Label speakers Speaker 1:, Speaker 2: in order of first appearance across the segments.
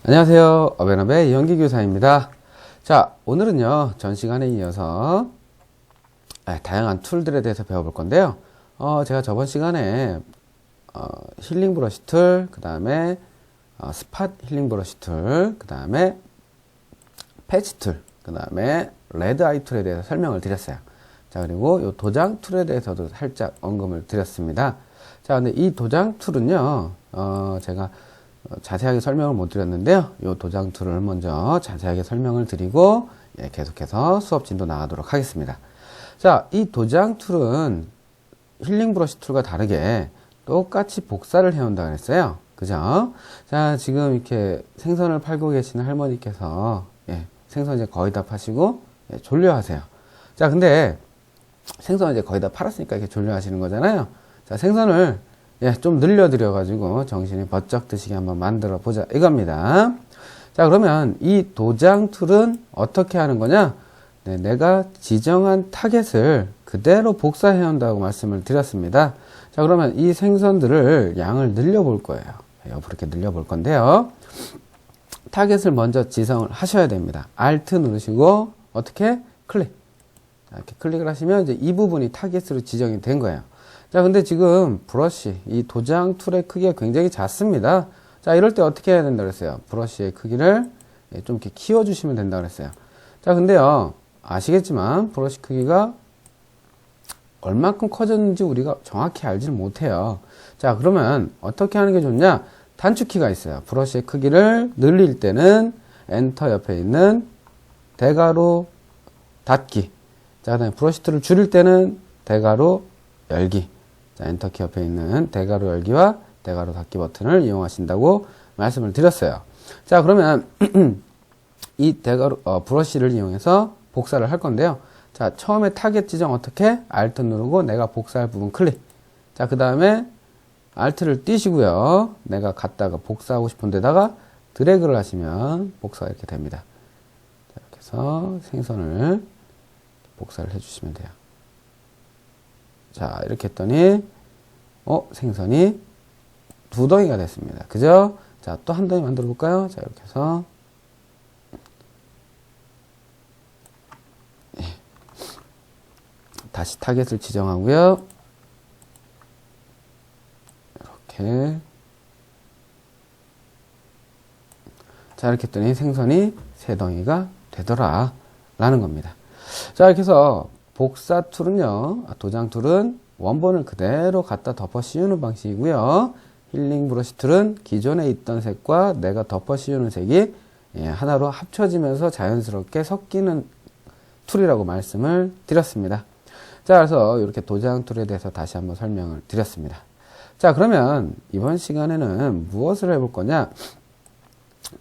Speaker 1: 안녕하세요. 어벤업의 이현기 교사입니다. 자, 오늘은요, 전 시간에 이어서 다양한 툴들에 대해서 배워볼 건데요. 제가 저번 시간에 힐링 브러쉬 툴, 그 다음에 스팟 힐링 브러쉬 툴, 그 다음에 패치 툴, 그 다음에 레드 아이 툴에 대해서 설명을 드렸어요. 자, 그리고 이 도장 툴에 대해서도 살짝 언급을 드렸습니다. 자, 근데 이 도장 툴은요, 제가 자세하게 설명을 못 드렸는데요. 이 도장 툴을 먼저 자세하게 설명을 드리고 계속해서 수업 진도 나가도록 하겠습니다. 자, 이 도장 툴은 힐링 브러쉬 툴과 다르게 똑같이 복사를 해온다고 그랬어요. 그죠? 자, 지금 이렇게 생선을 팔고 계시는 할머니께서 생선 이제 거의 다 파시고 졸려하세요. 자, 근데 생선 이제 거의 다 팔았으니까 이렇게 졸려하시는 거잖아요. 자, 생선을 좀 늘려드려가지고 정신이 번쩍 드시게 한번 만들어 보자 이겁니다. 자, 그러면 이 도장 툴은 어떻게 하는 거냐? 내가 지정한 타겟을 그대로 복사해 온다고 말씀을 드렸습니다. 자, 그러면 이 생선들을 양을 늘려볼 거예요. 옆으로 이렇게 늘려볼 건데요. 타겟을 먼저 지정을 하셔야 됩니다. Alt 누르시고 어떻게? 클릭. 이렇게 클릭을 하시면 이제 이 부분이 타겟으로 지정이 된 거예요. 자, 근데 지금 브러쉬, 이 도장 툴의 크기가 굉장히 작습니다. 자, 이럴 때 어떻게 해야 된다고 그랬어요? 브러쉬의 크기를 좀 이렇게 키워주시면 된다고 그랬어요. 자, 근데요, 아시겠지만, 브러쉬 크기가 얼만큼 커졌는지 우리가 정확히 알지는 못해요. 자, 그러면 어떻게 하는 게 좋냐? 단축키가 있어요. 브러쉬의 크기를 늘릴 때는 엔터 옆에 있는 대괄호 닫기. 자, 그 다음에 브러쉬 툴을 줄일 때는 대괄호 열기. 자, 엔터키 옆에 있는 대괄호 열기와 대괄호 닫기 버튼을 이용하신다고 말씀을 드렸어요. 자, 그러면 이 대괄호 브러쉬를 이용해서 복사를 할 건데요. 자, 처음에 타겟 지정 어떻게? Alt 누르고 내가 복사할 부분 클릭. 자, 그 다음에 Alt를 띄시고요. 내가 갖다가 복사하고 싶은 데다가 드래그를 하시면 복사가 이렇게 됩니다. 자, 이렇게 해서 생선을 복사를 해주시면 돼요. 자, 이렇게 했더니 생선이 두 덩이가 됐습니다. 그죠? 자, 또 한 덩이 만들어 볼까요? 자, 이렇게 해서 다시 타겟을 지정하고요. 이렇게 자, 이렇게 했더니 생선이 세 덩이가 되더라 라는 겁니다. 자, 이렇게 해서 복사 툴은요, 도장 툴은 원본을 그대로 갖다 덮어 씌우는 방식이고요. 힐링 브러쉬 툴은 기존에 있던 색과 내가 덮어 씌우는 색이 하나로 합쳐지면서 자연스럽게 섞이는 툴이라고 말씀을 드렸습니다. 자, 그래서 이렇게 도장 툴에 대해서 다시 한번 설명을 드렸습니다. 자, 그러면 이번 시간에는 무엇을 해볼 거냐?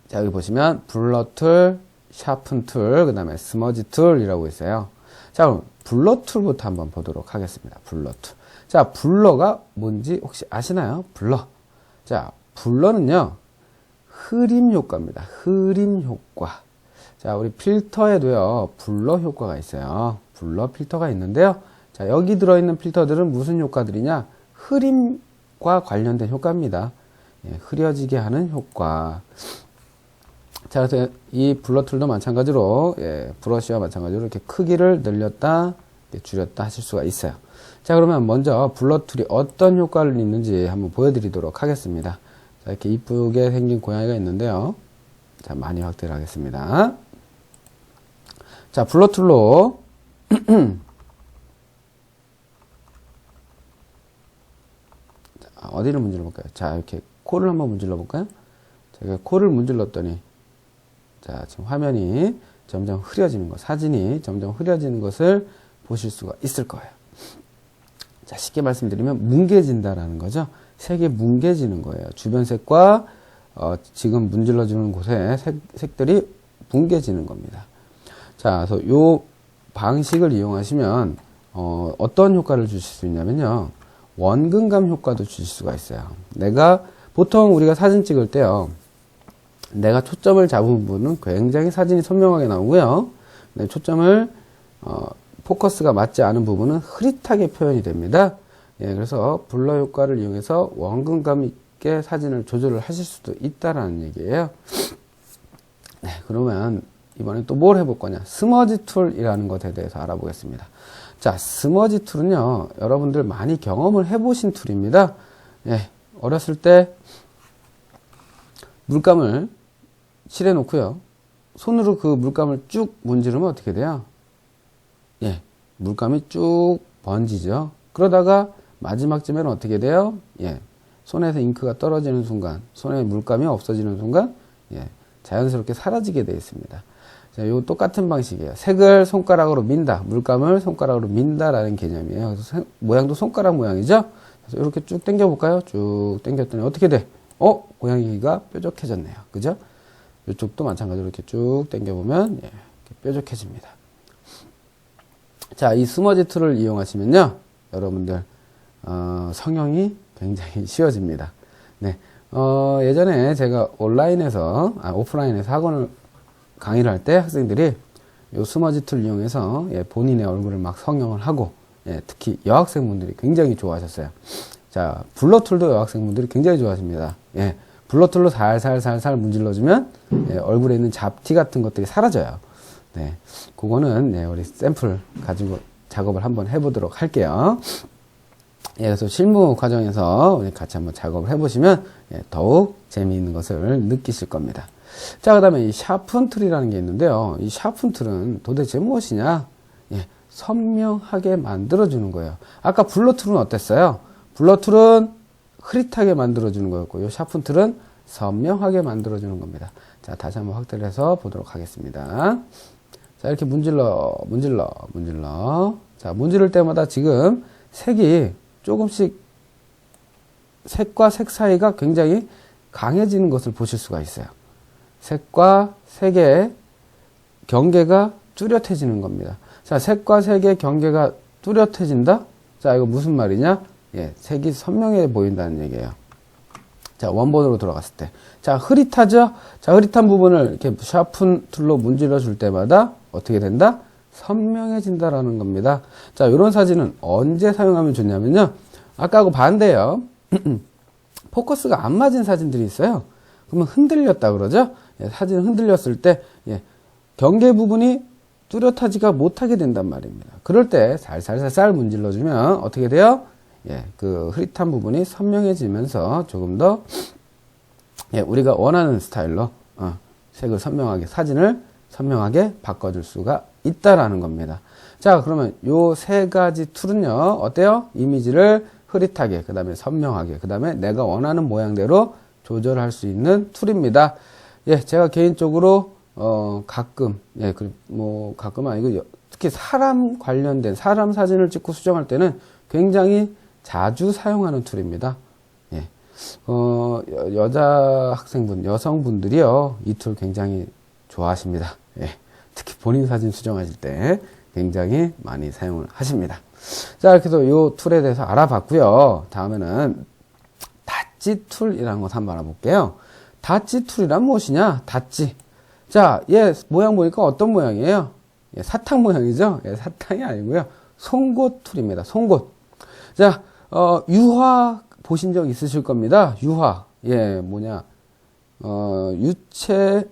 Speaker 1: 자, 여기 보시면 블러 툴, 샤픈 툴, 그 다음에 스머지 툴이라고 있어요. 자, 그럼 블러 툴부터 한번 보도록 하겠습니다. 블러 툴. 자, 블러가 뭔지 혹시 아시나요? 블러. 자, 블러는요, 흐림 효과입니다. 흐림 효과. 자, 우리 필터에도요, 블러 효과가 있어요. 블러 필터가 있는데요. 자, 여기 들어있는 필터들은 무슨 효과들이냐? 흐림과 관련된 효과입니다. 흐려지게 하는 효과. 자, 그래서 이 블러 툴도 마찬가지로, 브러쉬와 마찬가지로 이렇게 크기를 늘렸다, 줄였다 하실 수가 있어요. 자, 그러면 먼저 블러 툴이 어떤 효과를 있는지 한번 보여드리도록 하겠습니다. 자, 이렇게 이쁘게 생긴 고양이가 있는데요. 자, 많이 확대를 하겠습니다. 자, 블러 툴로, 자, 어디를 문질러 볼까요? 자, 이렇게 코를 한번 문질러 볼까요? 제가 코를 문질렀더니, 자, 지금 화면이 점점 흐려지는 것, 사진이 점점 흐려지는 것을 보실 수가 있을 거예요. 자, 쉽게 말씀드리면 뭉개진다라는 거죠. 색이 뭉개지는 거예요. 주변 색과 지금 문질러주는 곳에 색들이 뭉개지는 겁니다. 자, 그래서 이 방식을 이용하시면 어떤 효과를 주실 수 있냐면요. 원근감 효과도 주실 수가 있어요. 내가 보통 우리가 사진 찍을 때요. 내가 초점을 잡은 부분은 굉장히 사진이 선명하게 나오고요. 초점을 포커스가 맞지 않은 부분은 흐릿하게 표현이 됩니다. 그래서 블러 효과를 이용해서 원근감 있게 사진을 조절을 하실 수도 있다라는 얘기예요. 네, 그러면 이번에 또 뭘 해볼 거냐? 스머지 툴이라는 것에 대해서 알아보겠습니다. 자, 스머지 툴은요, 여러분들 많이 경험을 해보신 툴입니다. 예, 어렸을 때 물감을 칠해 놓고요. 손으로 그 물감을 쭉 문지르면 어떻게 돼요? 예, 물감이 쭉 번지죠. 그러다가 마지막쯤에는 어떻게 돼요? 예, 손에서 잉크가 떨어지는 순간, 손에 물감이 없어지는 순간, 예, 자연스럽게 사라지게 되어 있습니다. 자, 요 똑같은 방식이에요. 색을 손가락으로 민다, 물감을 손가락으로 민다라는 개념이에요. 그래서 모양도 손가락 모양이죠. 그래서 이렇게 쭉 당겨 볼까요? 쭉 당겼더니 어떻게 돼? 고양이가 뾰족해졌네요. 그죠? 이쪽도 마찬가지로 이렇게 쭉 당겨 보면 예, 이렇게 뾰족해집니다. 자, 이 스머지 툴을 이용하시면요, 여러분들 성형이 굉장히 쉬워집니다. 네, 예전에 제가 오프라인에서 학원을 강의를 할 때 학생들이 요 스머지 툴 이용해서 예, 본인의 얼굴을 막 성형을 하고, 예, 특히 여학생분들이 굉장히 좋아하셨어요. 자, 블러 툴도 여학생분들이 굉장히 좋아하십니다. 예, 블러 툴로 살살살살 문질러주면 예, 얼굴에 있는 잡티 같은 것들이 사라져요. 네, 그거는 네, 우리 샘플 가지고 작업을 한번 해보도록 할게요. 예, 그래서 실무 과정에서 우리 같이 한번 작업을 해보시면 예, 더욱 재미있는 것을 느끼실 겁니다. 자, 그 다음에 이 샤픈 툴이라는 게 있는데요. 이 샤픈 툴은 도대체 무엇이냐? 예, 선명하게 만들어주는 거예요. 아까 블러 툴은 어땠어요? 블러 툴은 흐릿하게 만들어주는 거였고, 이 샤픈 툴은 선명하게 만들어주는 겁니다. 자, 다시 한번 확대를 해서 보도록 하겠습니다. 자, 이렇게 문질러. 자, 문지를 때마다 지금 색이 조금씩 색과 색 사이가 굉장히 강해지는 것을 보실 수가 있어요. 색과 색의 경계가 뚜렷해지는 겁니다. 자, 색과 색의 경계가 뚜렷해진다? 자, 이거 무슨 말이냐? 예, 색이 선명해 보인다는 얘기예요. 자, 원본으로 돌아갔을 때. 자, 흐릿하죠? 자, 흐릿한 부분을 이렇게 샤픈 툴로 문질러 줄 때마다 어떻게 된다? 선명해진다라는 겁니다. 자, 이런 사진은 언제 사용하면 좋냐면요. 아까하고 반대예요. 포커스가 안 맞은 사진들이 있어요. 그러면 흔들렸다 그러죠? 예, 사진을 흔들렸을 때, 예, 경계 부분이 뚜렷하지가 못하게 된단 말입니다. 그럴 때 살살살살 문질러주면 어떻게 돼요? 예, 그 흐릿한 부분이 선명해지면서 조금 더, 예, 우리가 원하는 스타일로, 색을 선명하게, 사진을 선명하게 바꿔줄 수가 있다라는 겁니다. 자, 그러면 요 세 가지 툴은요, 어때요? 이미지를 흐릿하게, 그 다음에 선명하게, 그 다음에 내가 원하는 모양대로 조절할 수 있는 툴입니다. 예, 제가 개인적으로, 가끔, 예, 가끔은 아니고, 특히 사람 관련된, 사람 사진을 찍고 수정할 때는 굉장히 자주 사용하는 툴입니다. 예, 여자 학생분, 여성분들이요, 이 툴 굉장히 좋아하십니다. 예, 특히 본인 사진 수정하실 때 굉장히 많이 사용을 하십니다. 자, 이렇게 해서 이 툴에 대해서 알아봤고요. 다음에는 닷지 툴이라는 것 한번 알아볼게요. 닷지 툴이란 무엇이냐? 닷지. 자, 얘 모양 보니까 어떤 모양이에요? 예, 사탕 모양이죠? 예, 사탕이 아니고요. 송곳 툴입니다. 송곳. 자, 유화 보신 적 있으실 겁니다. 유화. 예, 유체,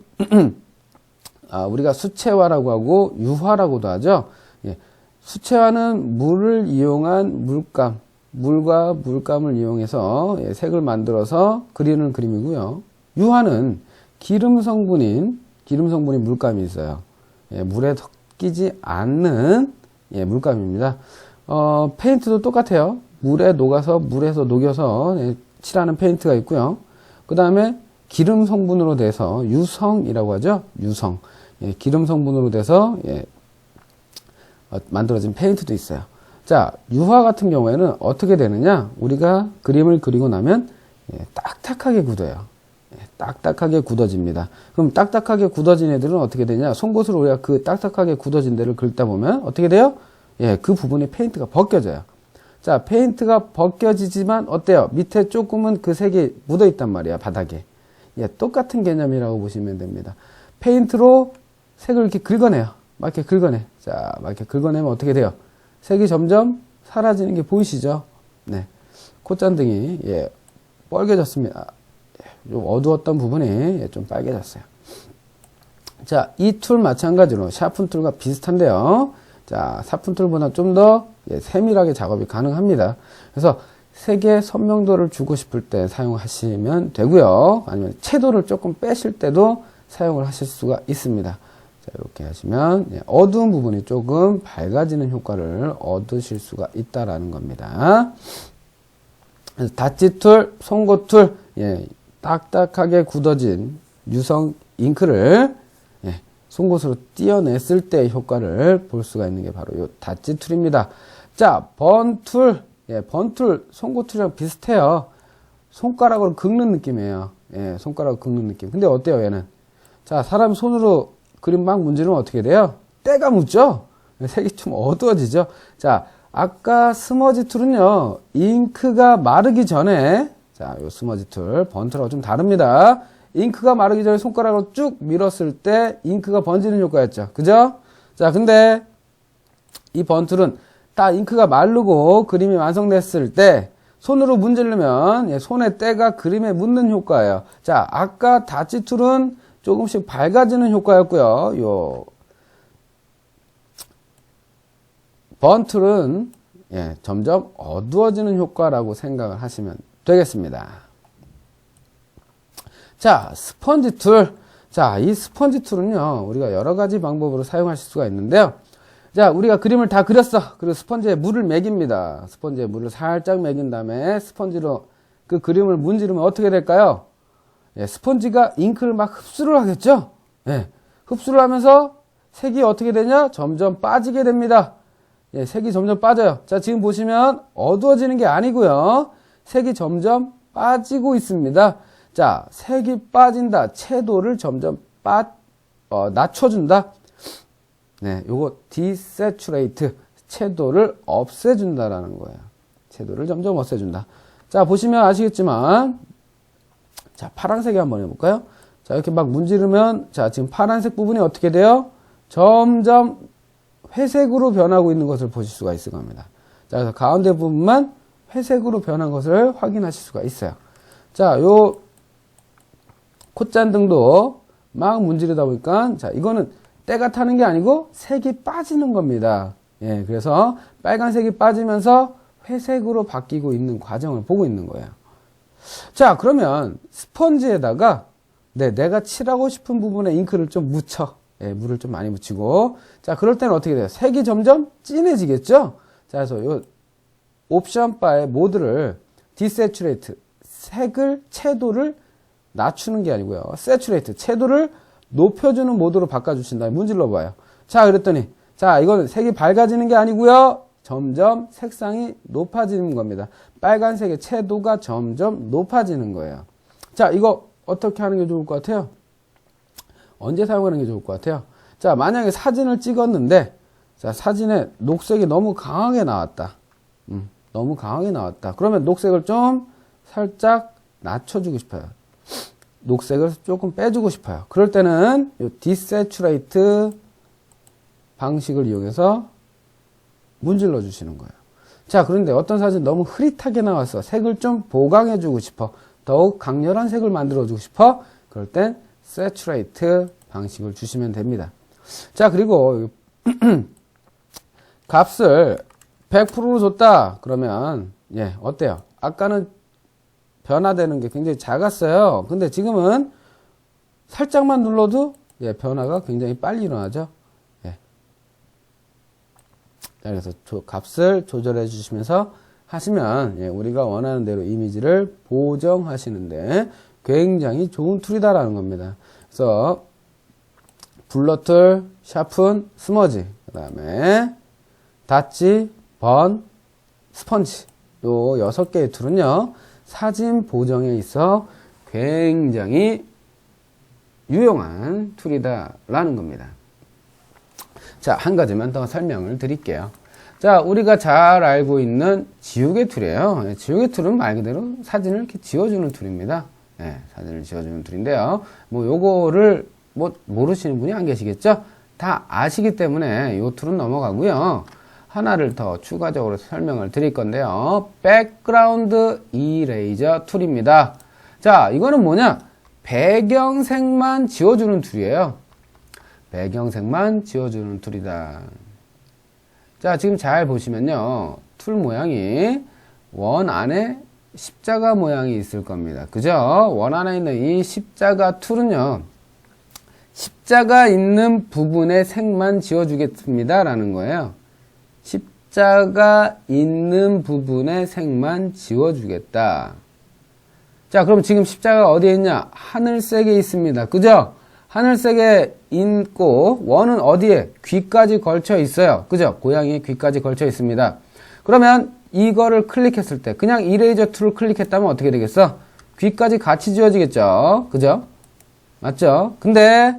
Speaker 1: 우리가 수채화라고 하고 유화라고도 하죠. 예, 수채화는 물을 이용한 물감, 물과 물감을 이용해서 예, 색을 만들어서 그리는 그림이고요. 유화는 기름 성분인 물감이 있어요. 예, 물에 섞이지 않는 예, 물감입니다. 페인트도 똑같아요. 물에서 녹여서 예, 칠하는 페인트가 있고요. 그 다음에 기름 성분으로 돼서 유성이라고 하죠. 유성. 예, 기름 성분으로 돼서 예, 만들어진 페인트도 있어요. 자, 유화 같은 경우에는 어떻게 되느냐? 우리가 그림을 그리고 나면 예, 딱딱하게 굳어요. 예, 딱딱하게 굳어집니다. 그럼 딱딱하게 굳어진 애들은 어떻게 되냐? 송곳으로 우리가 그 딱딱하게 굳어진 데를 긁다 보면 어떻게 돼요? 예, 그 부분에 페인트가 벗겨져요. 자, 페인트가 벗겨지지만 어때요? 밑에 조금은 그 색이 묻어 있단 말이야, 바닥에. 예, 똑같은 개념이라고 보시면 됩니다. 페인트로 색을 이렇게 긁어내요. 막 이렇게 긁어내. 자, 막 이렇게 긁어내면 어떻게 돼요? 색이 점점 사라지는 게 보이시죠? 네. 콧잔등이, 예, 뻘개졌습니다. 좀 어두웠던 부분이 예, 좀 빨개졌어요. 자, 이 툴 마찬가지로 샤픈 툴과 비슷한데요. 자, 샤픈 툴보다 좀 더 세밀하게 작업이 가능합니다. 그래서 색의 선명도를 주고 싶을 때 사용하시면 되고요. 아니면 채도를 조금 빼실 때도 사용을 하실 수가 있습니다. 자, 이렇게 하시면 어두운 부분이 조금 밝아지는 효과를 얻으실 수가 있다라는 겁니다. 그래서 다치 툴, 송고 툴, 딱딱하게 굳어진 유성 잉크를 송곳으로 띄어냈을 때 효과를 볼 수가 있는 게 바로 이 다치 툴입니다. 자, 번 툴, 번 툴, 송고 툴이랑 비슷해요. 손가락으로 긁는 느낌이에요. 손가락으로 긁는 느낌. 근데 어때요, 얘는? 자, 사람 손으로 그림 막 문지르면 어떻게 돼요? 때가 묻죠? 색이 좀 어두워지죠? 자, 아까 스머지 툴은요, 잉크가 마르기 전에, 자, 요 스머지 툴, 번 툴하고 좀 다릅니다. 잉크가 마르기 전에 손가락으로 쭉 밀었을 때 잉크가 번지는 효과였죠. 그죠? 자, 근데 이 번 툴은 딱 잉크가 마르고 그림이 완성됐을 때 손으로 문지르면 손의 때가 그림에 묻는 효과예요. 자, 아까 다치 툴은 조금씩 밝아지는 효과였고요. 요 번 툴은 점점 어두워지는 효과라고 생각을 하시면 되겠습니다. 자, 스펀지 툴. 자, 이 스펀지 툴은요, 우리가 여러 가지 방법으로 사용하실 수가 있는데요. 자, 우리가 그림을 다 그렸어. 그리고 스펀지에 물을 먹입니다. 스펀지에 물을 살짝 먹인 다음에 스펀지로 그 그림을 문지르면 어떻게 될까요? 스펀지가 잉크를 막 흡수를 하겠죠? 흡수를 하면서 색이 어떻게 되냐? 점점 빠지게 됩니다. 색이 점점 빠져요. 자, 지금 보시면 어두워지는 게 아니고요. 색이 점점 빠지고 있습니다. 자, 색이 빠진다. 채도를 점점 낮춰준다. 요거 desaturate, 채도를 없애준다라는 거예요. 채도를 점점 없애준다. 자, 보시면 아시겠지만, 자, 파란색에 한번 해볼까요? 자, 이렇게 막 문지르면, 자, 지금 파란색 부분이 어떻게 돼요? 점점 회색으로 변하고 있는 것을 보실 수가 있을 겁니다. 자, 그래서 가운데 부분만 회색으로 변한 것을 확인하실 수가 있어요. 자, 요 콧잔등도 막 문지르다 보니까, 자, 이거는 때가 타는 게 아니고 색이 빠지는 겁니다. 그래서 빨간색이 빠지면서 회색으로 바뀌고 있는 과정을 보고 있는 거예요. 자, 그러면 스펀지에다가 내가 칠하고 싶은 부분에 잉크를 좀 묻혀. 물을 좀 많이 묻히고. 자, 그럴 때는 어떻게 돼요? 색이 점점 진해지겠죠? 자, 그래서 요 옵션 바의 모드를 desaturate, 채도를 낮추는 게 아니고요. saturate, 채도를 높여주는 모드로 바꿔주신 다음에 문질러 봐요. 자, 그랬더니, 자, 이거는 색이 밝아지는 게 아니고요. 점점 색상이 높아지는 겁니다. 빨간색의 채도가 점점 높아지는 거예요. 자, 이거 어떻게 하는 게 좋을 것 같아요? 언제 사용하는 게 좋을 것 같아요? 자, 만약에 사진을 찍었는데, 자, 사진에 녹색이 너무 강하게 나왔다. 너무 강하게 나왔다. 그러면 녹색을 좀 살짝 낮춰주고 싶어요. 녹색을 조금 빼주고 싶어요. 그럴 때는 이 desaturate 방식을 이용해서 문질러 주시는 거예요. 자, 그런데 어떤 사진 너무 흐릿하게 나왔어. 색을 좀 보강해 주고 싶어. 더욱 강렬한 색을 만들어 주고 싶어. 그럴 땐 saturate 방식을 주시면 됩니다. 자, 그리고 값을 100%로 줬다. 그러면 어때요? 아까는 변화되는 게 굉장히 작았어요. 근데 지금은 살짝만 눌러도 변화가 굉장히 빨리 일어나죠. 자, 그래서 값을 조절해 주시면서 하시면 우리가 원하는 대로 이미지를 보정하시는데 굉장히 좋은 툴이다라는 겁니다. 그래서 블러 툴, 샤픈, 스머지, 그 다음에 다치, 번, 스펀지 요 6개의 툴은요 사진 보정에 있어 굉장히 유용한 툴이다라는 겁니다. 자, 한 가지만 더 설명을 드릴게요. 자, 우리가 잘 알고 있는 지우개 툴이에요. 지우개 툴은 말 그대로 사진을 이렇게 지워주는 툴입니다. 사진을 지워주는 툴인데요. 요거를 모르시는 분이 안 계시겠죠? 다 아시기 때문에 요 툴은 넘어가고요. 하나를 더 추가적으로 설명을 드릴 건데요. 백그라운드 이레이저 툴입니다. 자, 이거는 뭐냐? 배경색만 지워주는 툴이에요. 배경색만 지워주는 툴이다. 자, 지금 잘 보시면요. 툴 모양이 원 안에 십자가 모양이 있을 겁니다. 그죠? 원 안에 있는 이 십자가 툴은요. 십자가 있는 부분의 색만 지워주겠습니다. 라는 거예요. 십자가 있는 부분의 색만 지워주겠다. 자, 그럼 지금 십자가가 어디에 있냐? 하늘색에 있습니다. 그죠? 하늘색에 있고 원은 어디에? 귀까지 걸쳐 있어요. 그죠? 고양이의 귀까지 걸쳐 있습니다. 그러면 이거를 클릭했을 때 그냥 이레이저 툴을 클릭했다면 어떻게 되겠어? 귀까지 같이 지워지겠죠? 그죠? 맞죠? 근데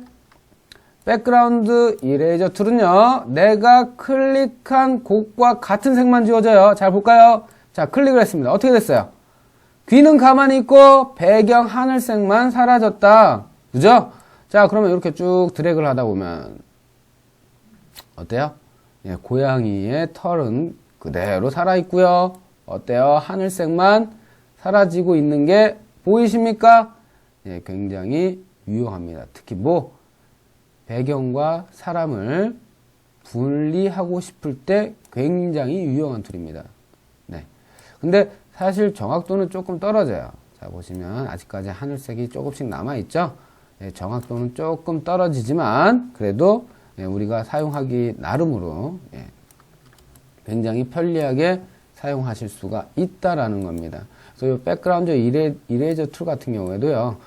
Speaker 1: 백그라운드 이레이저 툴은요. 내가 클릭한 곳과 같은 색만 지워져요. 잘 볼까요? 자, 클릭을 했습니다. 어떻게 됐어요? 귀는 가만히 있고 배경 하늘색만 사라졌다. 그죠? 자, 그러면 이렇게 쭉 드래그를 하다 보면 어때요? 예, 고양이의 털은 그대로 살아있고요. 어때요? 하늘색만 사라지고 있는 게 보이십니까? 예, 굉장히 유용합니다. 특히 배경과 사람을 분리하고 싶을 때 굉장히 유용한 툴입니다. 네. 근데 사실 정확도는 조금 떨어져요. 자, 보시면 아직까지 하늘색이 조금씩 남아있죠? 예, 정확도는 조금 떨어지지만 그래도 예, 우리가 사용하기 나름으로 예, 굉장히 편리하게 사용하실 수가 있다라는 겁니다. 그래서 이 백그라운드 이레이저 툴 같은 경우에도요,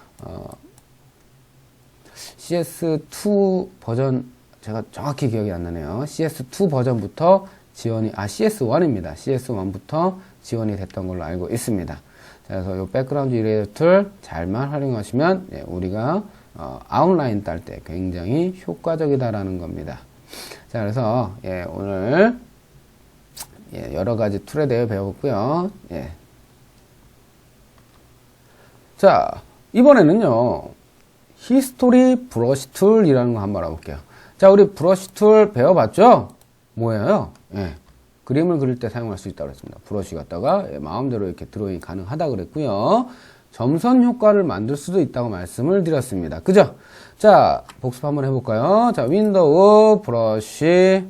Speaker 1: CS2 버전, 제가 정확히 기억이 안 나네요. CS2 버전부터 CS1입니다. CS1부터 지원이 됐던 걸로 알고 있습니다. 자, 그래서 이 백그라운드 이레이저 툴 잘만 활용하시면 예, 우리가 아웃라인 딸 때 굉장히 효과적이다라는 겁니다. 자, 그래서 예, 오늘 예, 여러 가지 툴에 대해 배웠고요. 예. 자, 이번에는요. 히스토리 브러쉬 툴이라는 거 한번 알아볼게요. 자, 우리 브러쉬 툴 배워봤죠? 뭐예요? 예. 그림을 그릴 때 사용할 수 있다고 했습니다. 브러쉬 갖다가 예, 마음대로 이렇게 드로잉 가능하다 그랬고요. 점선 효과를 만들 수도 있다고 말씀을 드렸습니다. 그죠? 자, 복습 한번 해볼까요? 자, 윈도우, 브러쉬.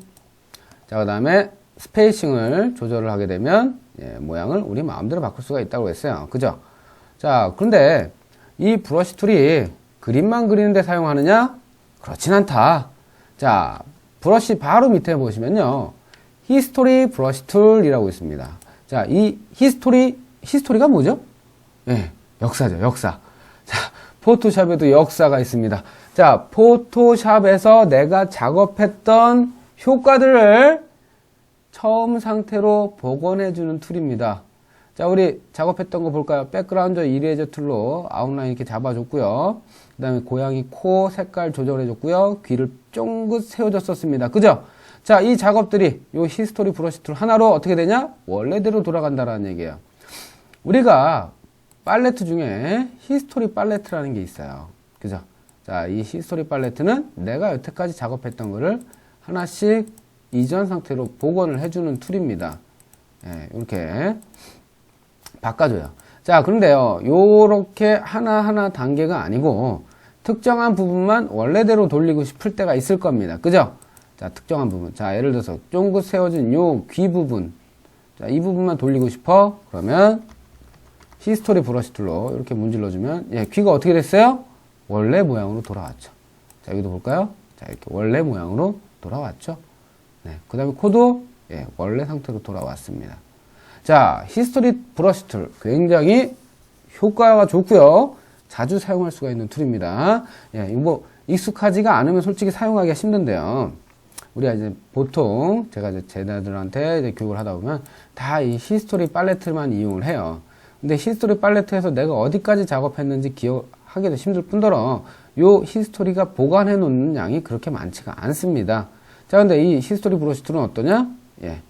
Speaker 1: 자, 그 다음에 스페이싱을 조절을 하게 되면 예, 모양을 우리 마음대로 바꿀 수가 있다고 했어요. 그죠? 자, 그런데 이 브러쉬 툴이 그림만 그리는데 사용하느냐? 그렇진 않다. 자, 브러쉬 바로 밑에 보시면요. 히스토리 브러쉬 툴이라고 있습니다. 자, 이 히스토리가 뭐죠? 예, 역사죠, 역사. 자, 포토샵에도 역사가 있습니다. 자, 포토샵에서 내가 작업했던 효과들을 처음 상태로 복원해주는 툴입니다. 자, 우리 작업했던 거 볼까요? 백그라운드 이레이저 툴로 아웃라인 이렇게 잡아줬고요. 그 다음에 고양이 코 색깔 조절해줬고요. 귀를 쫑긋 세워줬었습니다. 그죠? 자, 이 작업들이 요 히스토리 브러쉬 툴 하나로 어떻게 되냐? 원래대로 돌아간다라는 얘기예요. 우리가 팔레트 중에 히스토리 팔레트라는 게 있어요. 그죠? 자, 이 히스토리 팔레트는 내가 여태까지 작업했던 거를 하나씩 이전 상태로 복원을 해주는 툴입니다. 예, 이렇게 바꿔줘요. 자, 그런데요, 요렇게 하나하나 단계가 아니고 특정한 부분만 원래대로 돌리고 싶을 때가 있을 겁니다. 그죠? 자, 특정한 부분. 자, 예를 들어서 쫑긋 세워진 요 귀 부분. 자, 이 부분만 돌리고 싶어. 그러면 히스토리 브러쉬 툴로 이렇게 문질러주면 예, 귀가 어떻게 됐어요? 원래 모양으로 돌아왔죠. 자, 여기도 볼까요? 자, 이렇게 원래 모양으로 돌아왔죠. 네, 그 다음에 코도 예, 원래 상태로 돌아왔습니다. 자, 히스토리 브러쉬 툴 굉장히 효과가 좋고요. 자주 사용할 수가 있는 툴입니다. 예, 이거 익숙하지가 않으면 솔직히 사용하기가 힘든데요. 우리가 이제 보통 제가 이제 제자들한테 이제 교육을 하다 보면 다 이 히스토리 팔레트만 이용을 해요. 근데 히스토리 팔레트에서 내가 어디까지 작업했는지 기억하기도 힘들 뿐더러 요 히스토리가 보관해 놓는 양이 그렇게 많지가 않습니다. 자, 근데 이 히스토리 브러쉬 툴은 어떠냐? 예.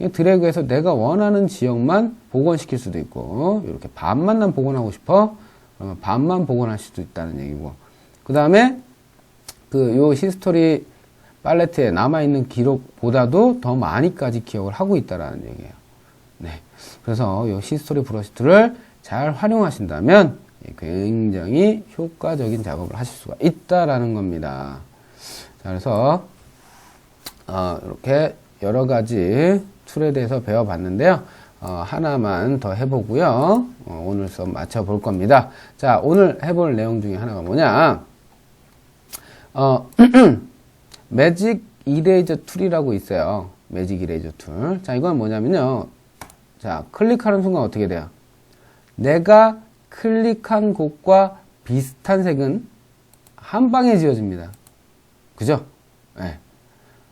Speaker 1: 드래그해서 내가 원하는 지역만 복원시킬 수도 있고, 이렇게 반만 난 복원하고 싶어? 그러면 반만 복원할 수도 있다는 얘기고. 그 다음에, 요 히스토리 팔레트에 남아있는 기록보다도 더 많이까지 기억을 하고 있다는 얘기예요. 네. 그래서 요 히스토리 브러쉬 툴을 잘 활용하신다면 굉장히 효과적인 작업을 하실 수가 있다라는 겁니다. 자, 그래서 이렇게 여러 가지 툴에 대해서 배워봤는데요. 하나만 더 해보고요. 오늘 수업 마쳐볼 겁니다. 자, 오늘 해볼 내용 중에 하나가 뭐냐? 매직 이레이저 툴이라고 있어요. 매직 이레이저 툴. 자, 이건 뭐냐면요. 자, 클릭하는 순간 어떻게 돼요? 내가 클릭한 곳과 비슷한 색은 한 방에 지워집니다. 그죠? 네.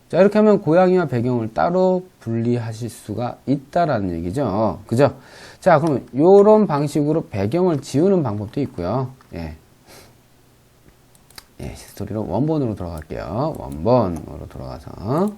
Speaker 1: 자, 이렇게 하면 고양이와 배경을 따로 분리하실 수가 있다라는 얘기죠. 그죠? 자, 그러면 요런 방식으로 배경을 지우는 방법도 있고요. 예. 예, 히스토리로 원본으로 들어갈게요. 원본으로 들어가서.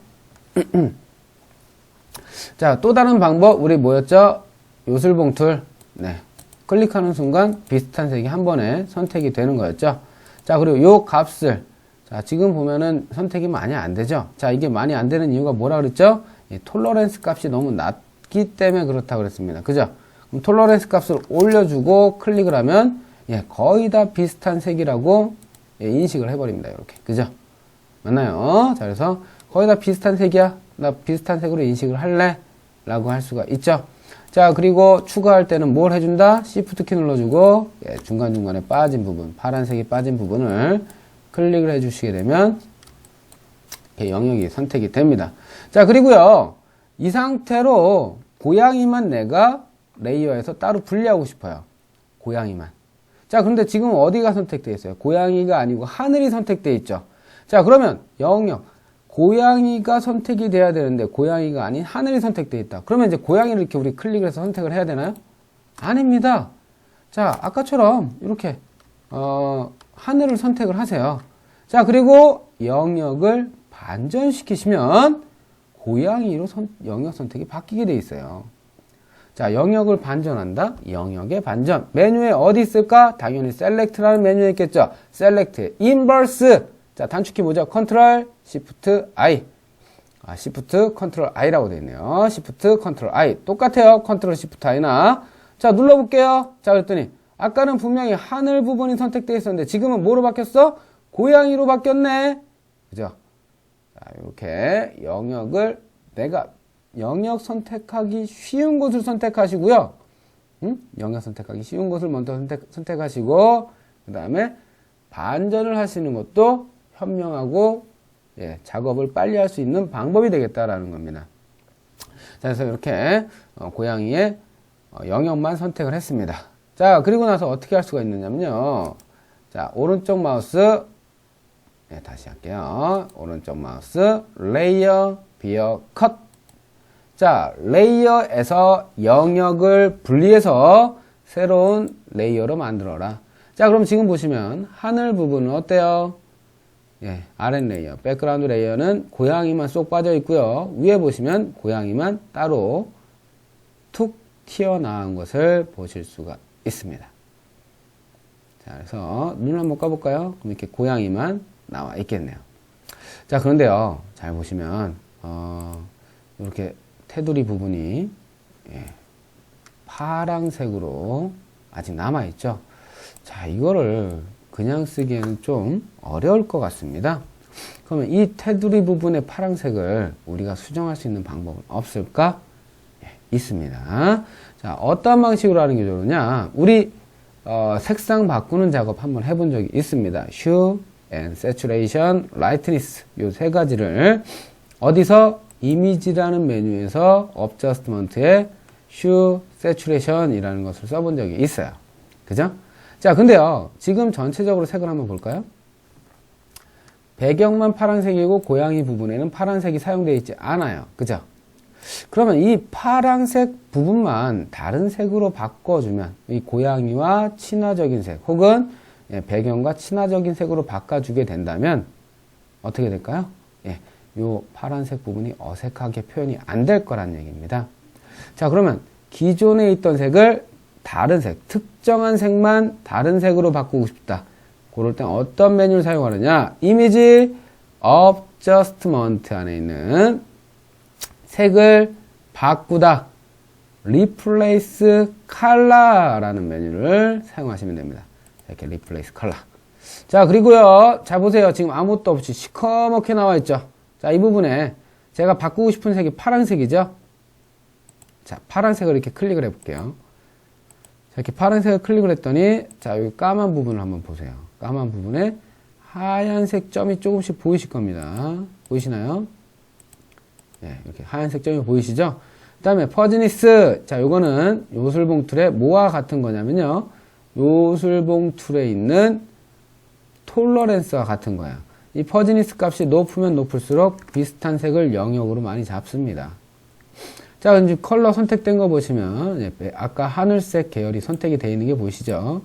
Speaker 1: 자, 또 다른 방법, 우리 뭐였죠? 요술봉 툴. 네. 클릭하는 순간 비슷한 색이 한 번에 선택이 되는 거였죠. 자, 그리고 요 값을, 자, 지금 보면은 선택이 많이 안 되죠. 자, 이게 많이 안 되는 이유가 뭐라 그랬죠? 이 톨러런스 값이 너무 낮기 때문에 그렇다고 그랬습니다. 그죠? 그럼 톨러런스 값을 올려주고 클릭을 하면, 예, 거의 다 비슷한 색이라고, 예, 인식을 해버립니다. 이렇게. 그죠? 맞나요? 자, 그래서 거의 다 비슷한 색이야. 나 비슷한 색으로 인식을 할래? 라고 할 수가 있죠. 자, 그리고 추가할 때는 뭘 해준다? Shift 키 눌러주고, 예, 중간중간에 빠진 부분, 파란색이 빠진 부분을 클릭을 해주시게 되면, 영역이 선택이 됩니다. 자, 그리고요, 이 상태로 고양이만 내가 레이어에서 따로 분리하고 싶어요. 고양이만. 자, 그런데 지금 어디가 선택되어 있어요? 고양이가 아니고 하늘이 선택되어 있죠. 자, 그러면 영역. 고양이가 선택이 돼야 되는데 고양이가 아닌 하늘이 선택되어 있다. 그러면 이제 고양이를 이렇게 우리 클릭을 해서 선택을 해야 되나요? 아닙니다. 자, 아까처럼 이렇게 하늘을 선택을 하세요. 자, 그리고 영역을 반전시키시면 고양이로 영역 선택이 바뀌게 돼 있어요. 자, 영역을 반전한다. 영역의 반전. 메뉴에 어디 있을까? 당연히 셀렉트라는 메뉴에 있겠죠. 셀렉트, 인버스. 자, 단축키 뭐죠? 컨트롤, 시프트, I. 시프트, 컨트롤, I라고 되어 있네요. 시프트, 컨트롤, I. 똑같아요. 컨트롤, 시프트, I나. 자, 눌러볼게요. 자, 그랬더니, 아까는 분명히 하늘 부분이 선택되어 있었는데, 지금은 뭐로 바뀌었어? 고양이로 바뀌었네. 그죠? 자, 이렇게 영역을 내가 영역 선택하기 쉬운 곳을 선택하시고요. 영역 선택하기 쉬운 곳을 먼저 선택하시고, 그 다음에 반전을 하시는 것도 현명하고, 예, 작업을 빨리 할 수 있는 방법이 되겠다라는 겁니다. 자, 그래서 이렇게 고양이의 영역만 선택을 했습니다. 자, 그리고 나서 어떻게 할 수가 있느냐면요. 자, 오른쪽 마우스, 네, 다시 할게요. 오른쪽 마우스, 레이어, 비어, 컷. 자, 레이어에서 영역을 분리해서 새로운 레이어로 만들어라. 자, 그럼 지금 보시면 하늘 부분은 어때요? 예, 아랫 레이어, 백그라운드 레이어는 고양이만 쏙 빠져 있고요. 위에 보시면 고양이만 따로 툭 튀어나온 것을 보실 수가 있습니다. 자, 그래서 눈을 한번 까볼까요? 그럼 이렇게 고양이만 나와 있겠네요. 자, 그런데요, 잘 보시면 이렇게 테두리 부분이, 예, 파랑색으로 아직 남아있죠. 자, 이거를 그냥 쓰기에는 좀 어려울 것 같습니다. 그러면 이 테두리 부분의 파란색을 우리가 수정할 수 있는 방법은 없을까? 예, 있습니다. 자, 어떤 방식으로 하는 게 좋으냐? 우리 색상 바꾸는 작업 한번 해본 적이 있습니다. Hue and Saturation, Lightness 요 세 가지를 어디서? 이미지라는 메뉴에서 Adjustment에 Hue, Saturation 이라는 것을 써본 적이 있어요. 그죠? 자, 근데요, 지금 전체적으로 색을 한번 볼까요? 배경만 파란색이고 고양이 부분에는 파란색이 사용되어 있지 않아요. 그죠? 그러면 이 파란색 부분만 다른 색으로 바꿔주면 이 고양이와 친화적인 색 혹은 배경과 친화적인 색으로 바꿔주게 된다면 어떻게 될까요? 예, 요 파란색 부분이 어색하게 표현이 안 될 거란 얘기입니다. 자, 그러면 기존에 있던 색을 다른 색, 특정한 색만 다른 색으로 바꾸고 싶다. 그럴 땐 어떤 메뉴를 사용하느냐? 이미지 Adjustment 안에 있는 색을 바꾸다. Replace Color라는 메뉴를 사용하시면 됩니다. 이렇게 Replace Color. 자, 그리고요. 자, 보세요. 지금 아무것도 없이 시커멓게 나와 있죠. 자, 이 부분에 제가 바꾸고 싶은 색이 파란색이죠. 자, 파란색을 이렇게 클릭을 해볼게요. 자, 이렇게 파란색을 클릭을 했더니, 자, 여기 까만 부분을 한번 보세요. 까만 부분에 하얀색 점이 조금씩 보이실 겁니다. 보이시나요? 네, 이렇게 하얀색 점이 보이시죠? 그 다음에 퍼즈니스. 자, 요거는 요술봉 툴의 뭐와 같은 거냐면요. 요술봉 툴에 있는 톨러렌스와 같은 거예요. 이 퍼즈니스 값이 높으면 높을수록 비슷한 색을 영역으로 많이 잡습니다. 자, 이제 컬러 선택된 거 보시면 아까 하늘색 계열이 선택이 되어 있는 게 보이시죠?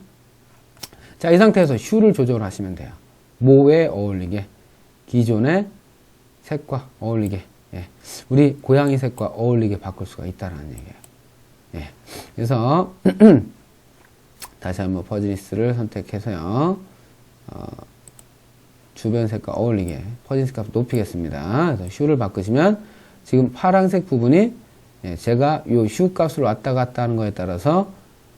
Speaker 1: 자, 이 상태에서 휴를 조절하시면 돼요. 뭐에 어울리게, 기존의 색과 어울리게, 예. 우리 고양이 색과 어울리게 바꿀 수가 있다는 얘기예요. 예. 그래서 다시 한번 퍼즈니스를 선택해서요. 주변 색과 어울리게 퍼즈니스 값 높이겠습니다. 그래서 휴를 바꾸시면 지금 파란색 부분이 예, 제가 이 휴 값을 왔다 갔다 하는 거에 따라서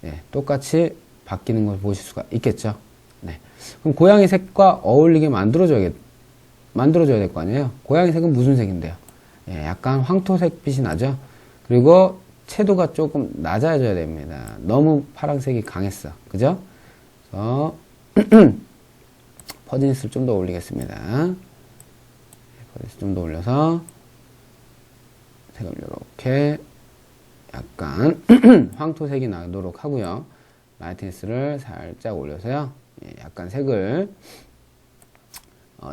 Speaker 1: 예, 똑같이 바뀌는 걸 보실 수가 있겠죠. 네. 그럼 고양이 색과 어울리게 만들어줘야 될 거 아니에요. 고양이 색은 무슨 색인데요? 예, 약간 황토색 빛이 나죠. 그리고 채도가 조금 낮아져야 됩니다. 너무 파란색이 강했어. 그죠? 그래서 퍼즈니스를 좀 더 올리겠습니다. 퍼즈니스 좀 더 올려서 색을 이렇게 약간 황토색이 나도록 하고요. 라이트니스를 살짝 올려서요. 예, 약간 색을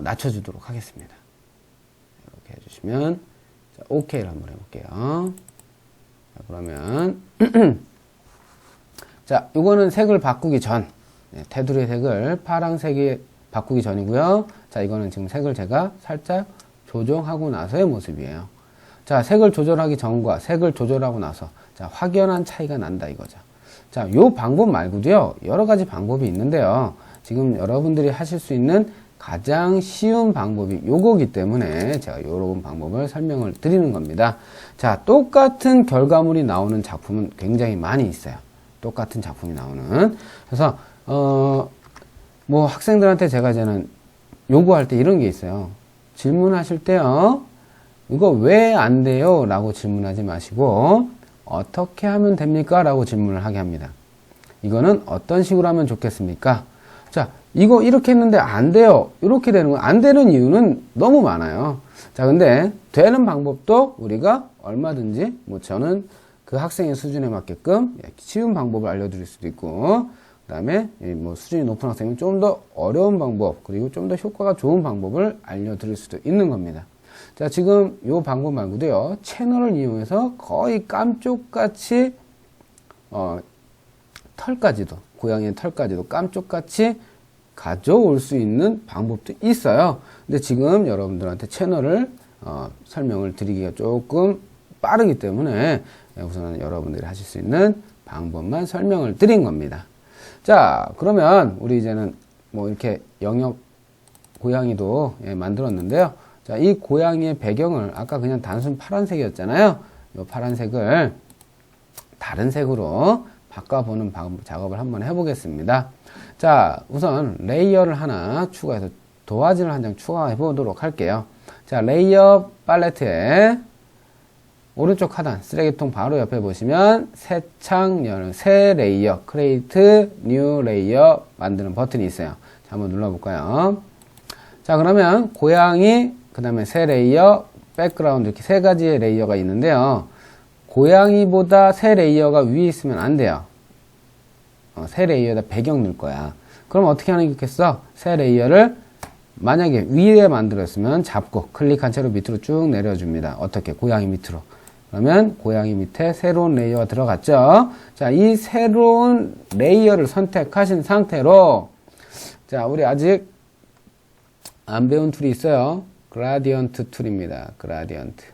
Speaker 1: 낮춰주도록 하겠습니다. 이렇게 해주시면 자, OK를 한번 해볼게요. 자, 그러면 자, 요거는 색을 바꾸기 전 테두리 색을 파란색에 바꾸기 전이고요. 자, 이거는 지금 색을 제가 살짝 조정하고 나서의 모습이에요. 자, 색을 조절하기 전과 색을 조절하고 나서 자, 확연한 차이가 난다 이거죠. 자, 요 방법 말고도요, 여러 가지 방법이 있는데요. 지금 여러분들이 하실 수 있는 가장 쉬운 방법이 요거기 때문에 제가 요런 방법을 설명을 드리는 겁니다. 자, 똑같은 결과물이 나오는 작품은 굉장히 많이 있어요. 똑같은 작품이 나오는. 그래서, 뭐 학생들한테 제가 이제는 요구할 때 이런 게 있어요. 질문하실 때요, 이거 왜 안 돼요? 라고 질문하지 마시고, 어떻게 하면 됩니까? 라고 질문을 하게 합니다. 이거는 어떤 식으로 하면 좋겠습니까? 자, 이거 이렇게 했는데 안 돼요. 이렇게 되는 거. 안 되는 이유는 너무 많아요. 자, 근데 되는 방법도 우리가 얼마든지, 뭐 저는 그 학생의 수준에 맞게끔 쉬운 방법을 알려드릴 수도 있고, 그 다음에 뭐 수준이 높은 학생은 좀 더 어려운 방법, 그리고 좀 더 효과가 좋은 방법을 알려드릴 수도 있는 겁니다. 자, 지금 요 방법 말고도요, 채널을 이용해서 거의 깜쪽같이, 털까지도, 고양이의 털까지도 깜쪽같이 가져올 수 있는 방법도 있어요. 근데 지금 여러분들한테 채널을, 설명을 드리기가 조금 빠르기 때문에 우선은 여러분들이 하실 수 있는 방법만 설명을 드린 겁니다. 자, 그러면 우리 이제는 뭐 이렇게 영역 고양이도 만들었는데요. 자, 이 고양이의 배경을 아까 그냥 단순 파란색이었잖아요. 이 파란색을 다른 색으로 바꿔보는 작업을 한번 해보겠습니다. 자, 우선 레이어를 하나 추가해서 도화지를 한 장 추가해 보도록 할게요. 자, 레이어 팔레트에 오른쪽 하단 쓰레기통 바로 옆에 보시면 새 창 여는 새 레이어 크리에이트 뉴 레이어 만드는 버튼이 있어요. 자, 한번 눌러볼까요? 자, 그러면 고양이 그 다음에 새 레이어 백그라운드 이렇게 세 가지의 레이어가 있는데요. 고양이보다 새 레이어가 위에 있으면 안 돼요. 새 레이어에다 배경 넣을 거야. 그럼 어떻게 하는 게 좋겠어? 새 레이어를 만약에 위에 만들었으면 잡고 클릭한 채로 밑으로 쭉 내려줍니다. 어떻게? 고양이 밑으로. 그러면 고양이 밑에 새로운 레이어가 들어갔죠. 자, 이 새로운 레이어를 선택하신 상태로 자, 우리 아직 안 배운 툴이 있어요. 그라디언트 툴입니다. 그라디언트.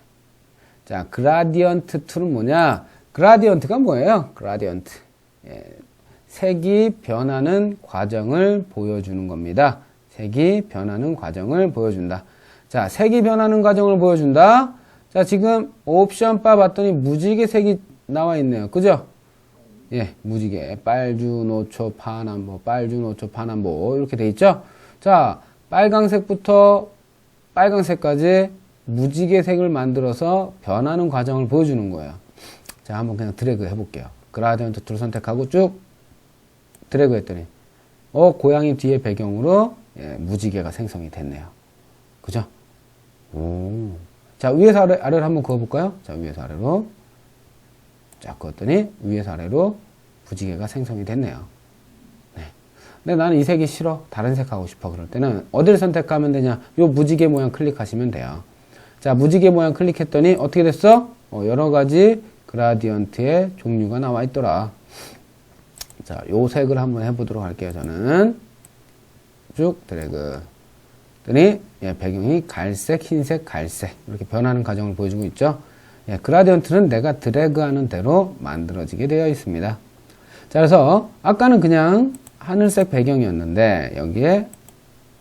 Speaker 1: 자, 그라디언트 툴은 뭐냐? 그라디언트가 뭐예요? 그라디언트. 예, 색이 변하는 과정을 보여주는 겁니다. 색이 변하는 과정을 보여준다. 자, 색이 변하는 과정을 보여준다. 자, 지금 옵션 바 봤더니 무지개 색이 나와 있네요. 그죠? 예, 무지개, 빨주, 노초, 파남보, 빨주, 노초, 파남보 이렇게 돼 있죠. 자, 빨강색부터 빨강색까지 무지개색을 만들어서 변하는 과정을 보여주는 거예요. 자, 한번 그냥 드래그 해볼게요. 그라디언트 툴 선택하고 쭉 드래그 했더니 고양이 뒤에 배경으로 예, 무지개가 생성이 됐네요. 그죠? 오. 자, 위에서 아래로 한번 그어볼까요? 자, 위에서 아래로 쫙 그었더니 위에서 아래로 무지개가 생성이 됐네요. 네. 근데 나는 이 색이 싫어. 다른 색 하고 싶어. 그럴 때는 어디를 선택하면 되냐? 요 무지개 모양 클릭하시면 돼요. 자, 무지개 모양 클릭했더니 어떻게 됐어? 여러 가지 그라디언트의 종류가 나와 있더라. 자, 요 색을 한번 해보도록 할게요. 저는 쭉 드래그 했더니 예, 배경이 갈색, 흰색, 갈색 이렇게 변하는 과정을 보여주고 있죠. 예, 그라디언트는 내가 드래그하는 대로 만들어지게 되어 있습니다. 자, 그래서 아까는 그냥 하늘색 배경이었는데 여기에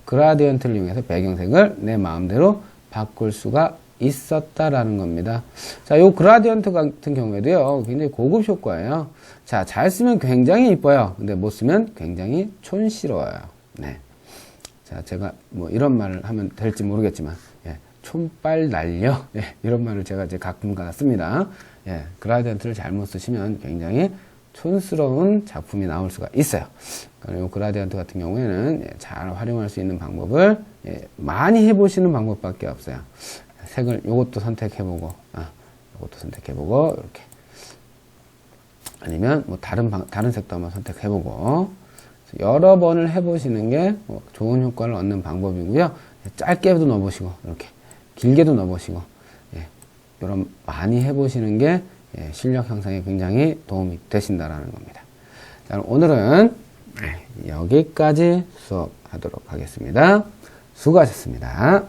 Speaker 1: 그라디언트를 이용해서 배경색을 내 마음대로 바꿀 수가 있었다라는 겁니다. 자, 요 그라디언트 같은 경우에도요, 굉장히 고급 효과예요. 자, 잘 쓰면 굉장히 이뻐요. 근데 못 쓰면 굉장히 촌스러워요. 네. 자, 제가 뭐 이런 말을 하면 될지 모르겠지만, 예, 촌빨 날려. 예, 이런 말을 제가 이제 가끔가다 씁니다. 예, 그라디언트를 잘못 쓰시면 굉장히 촌스러운 작품이 나올 수가 있어요. 그리고 그라디언트 같은 경우에는 예, 잘 활용할 수 있는 방법을 예, 많이 해보시는 방법밖에 없어요. 색을 요것도 선택해보고, 요것도 선택해보고, 이렇게. 아니면 뭐 다른 색도 한번 선택해보고, 여러 번을 해보시는 게 좋은 효과를 얻는 방법이고요. 짧게도 넣어보시고, 이렇게. 길게도 넣어보시고, 예, 이런 많이 해보시는 게 예, 실력 향상에 굉장히 도움이 되신다라는 겁니다. 자, 오늘은 여기까지 수업하도록 하겠습니다. 수고하셨습니다.